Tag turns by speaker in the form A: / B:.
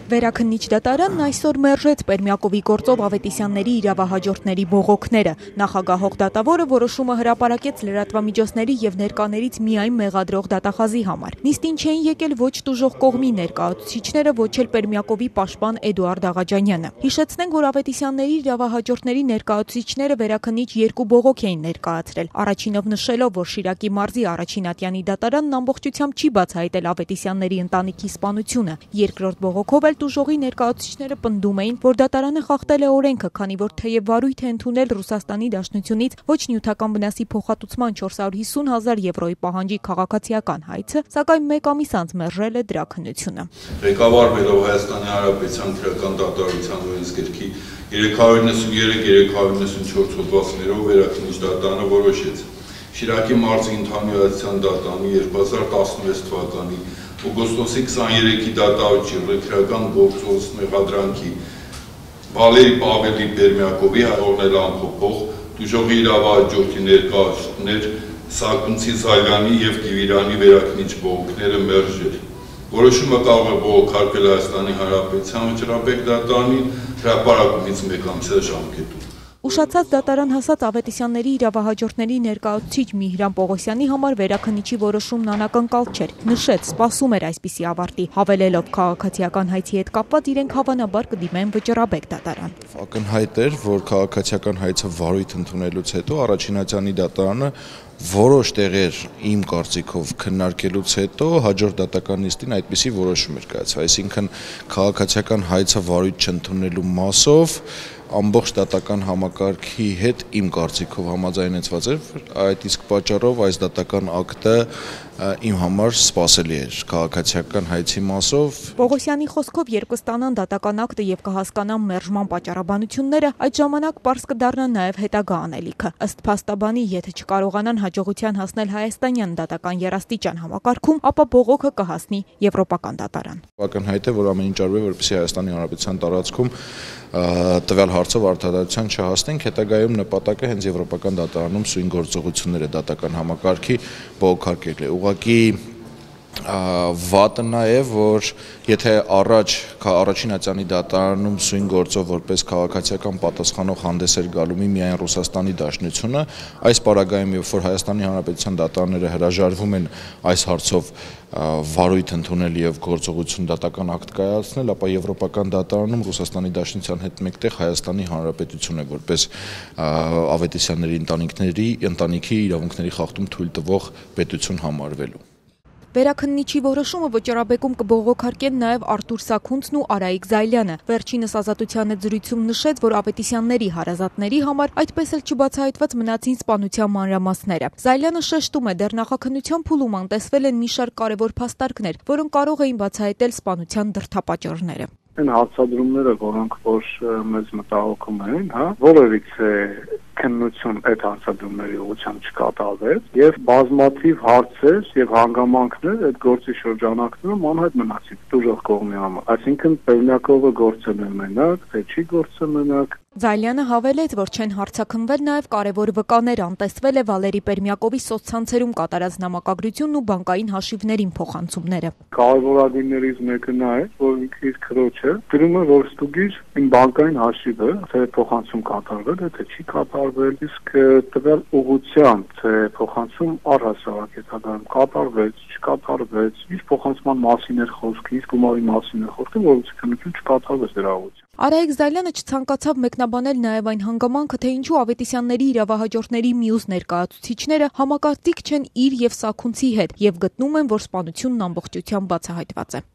A: Վերաքննիչ դատարանն այսօր մերժեց Պերմյակովի գործով Ավետիսյանների իրավահաջորդների բողոքները։ Նախագահող դատավորը որոշումը հրապարակեց լրատվամիջոցների եւ ներկաներից միայն մեղադրող դատախազի համար։ Նիստին չէին եկել ոչ տուժող կողմի ներկայացուցիչները, ոչ էլ Պերմյակովի պաշտպան Էդուարդ Աղաջանյանը։ Հիշեցնենք, որ Ավետիսյանների իրավահաջորդների ներկայացուցիչները վերաքննիչ երկու բողոք էին ներկայացրել։ Առաջինով նշելով, որ Շիրակի մարզի առաջին ատյանի դատարանն ամբողջությամբ չի բացահայտել Ավետիսյանների ընտանիքի սպանությունը։ Երկրորդ բողոքով Տուժողի ներկայացուցիչները պնդում էին, որ դատարանը խախտել է օրենքը, քանի որ թեև վարույթ է ընդունել Ռուսաստանի Դաշնությունից ոչ նյութական վնասի փոխհատուցման 450,000 եվրոյի պահանջի քաղաքացիական հայցը, սակայն մեկ ամիս անց մերժել է դրա քննությունը։
B: Ղեկավարվելով Հայաստանի Հանրապետության քրեական դատարանության օրենսգրքի 393-394 հոդվածներով վերաքննիչ դատարանը որոշեց Շիրակի մարզի ընդհանրության դատարանի 2016 թվականի օգոստոսի 23-ի դատավճիռ քրեական գործոս մեղադրանքի Վալերի Պավելի Պերմյակովի հաղորդել ամփոփող տուժողի իրավահաջորդի ներկայացուցիչներ Սարգսի Զայլյանի եւ Տիվիրյանի վերաքննիչ բողոքները մերժել։ Որոշումը կարող է բողոքարկել Հայաստանի Հանրապետության վճռաբեկ դատարանի հրապարակումից մեկ ամսյա ժամկետում։
A: Ուշացած դատարան հասած Ավետիսյանների իրավահաջորդների ներկայացուցիչ Միհրան Պողոսյանի համար վերաքննիչի որոշումն անակնկալ չէր։ Նշեց, սպասում էր այսպիսի ավարտի, հավելելով քաղաքացիական հայցի հետ կապված իրենք հավանաբար կդիմեն վճռաբեկ դատարան։
C: Ակնհայտ էր, որ քաղաքացիական հայցը վարույթ ընդունելուց հետո առաջին ատյանի դատարանը որոշ տեղեր իմ կարծիքով քննարկելուց հետո հաջորդ դատական նիստին այդպիսի որոշում էր կայացվել, այսինքն քաղաքացիական հայցը վարույթ չընդունելու մասով ամբողջ դատական համակարգի հետ իմ կարծիքով համաձայնեցված էր, այդ իսկ պատճառով այս դատական ակտը իմ համար սպասելի էր քաղաքացիական հայցի մասով։
A: Պողոսյանի խոսքով երբ կստանան դատական ակտը եւ կհասկանան մերժման պատճառաբանությունները, այդ ժամանակ պարզ կդառնա նաեւ հետագա անելիքը։ Ըստ փաստաբանի, եթե չկարողանան հաջողության հասնել հայաստանյան դատական երաստիճան համակարգում, ապա բողոքը կհասնի եվրոպական դատարան։
C: Ակնհայտ է, որ ամեն ինչ արվի, որպեսզի Հայաստանի Հանրապետության տարածքում տվյալ հարցով արդարացիան չհասնենք, հետագայում նպատակը հենց եվրոպական դատարանում սույն գործողությունները դատական համակարգի բողոքարկել է։ Ուղղակի վատը նա է, որ եթե առաջին ատյանի դատարանում սույն գործով որպես քաղաքացիական պատասխանող հանդես էր գալու միայն Ռուսաստանի Դաշնությունը, այս պարագայում, երբ որ Հայաստանի Հանրապետության դատարանները հրաժարվում են այս հարցով վարույթ ընդունել եւ գործողություն դատական ակտ կայացնել, ապա եվրոպական դատարանում Ռուսաստանի Դաշնության հետ մեկտեղ Հայաստանի Հանրապետությունը որպես Ավետիսյանների ընտանիքի իրավունքների խախտում թույլ տվող պետություն համարվելու։
A: Վերաքննիչի որոշումը վճռաբեկում կբողոքարկեն նաև Արտուր Սաքունցն ու Արայիկ Զայլյանը։ Վերջինս Ազատության հետ զրույցում նշեց, որ Ավետիսյանների հարազատների համար այդպես էլ չբացահայտված մնացին սպանության մանրամասները։ Զայլյանը շեշտում է, դեռ նախաքննության փուլում անտեսվել են մի շարք կարևոր փաստարկներ, որոնք կարող էին բացահայտել սպանության դրդապատճառները։
D: Այն հարցադրումները, որոնք որ մեզ մտահոգում են, որևիցե քննություն այդ հարցադրումների ուղղությամբ չկատարվեց եւ բազմաթիվ հարցեր եւ հանգամանքներ այդ գործի շրջանակներում անհայտ մնացին դժոխ կողմի համար։ Այսինքն Պերմյակովը գործել է մենակ, թե չի գործել մենակ։
A: Զայլյանը հավելեց, որ չեն հարցաքննվել նաև կարևոր վկաներ, անտեսվել է Վալերի Պերմյակովի սոցցանցերում կատարած նամակագրությունն ու բանկային հաշիվներին փոխանցումները։
D: Կարևորագույններից մեկը նա է, որ ինքը իր քրոջը գրում է, որ ստուգիր իմ բանկային հաշիվը, թե փոխանցում կատարվել է, թե չի կատարվել, իսկ տվյալ ուղղությամբ, թե փոխանցում առհասարակ հետագայում կատարվեց, չկատարվեց, իր փոխանցման մասին էր խոսքը, իսկ գումարի մասին էր խոսքը, որից քննություն չկատարվեց դրա ուղղությամբ։
A: Արայիկ Զայլյանը չցանկացավ մեկնաբանել նաև այն հանգամանքը, թե ինչու Ավետիսյանների իրավահաջորդների մյուս ներկայացուցիչները համակարծիք չեն իր եւ Սաքունցի հետ եւ գտնում են, որ սպանությունն ամբողջությամբ բացահայտված է։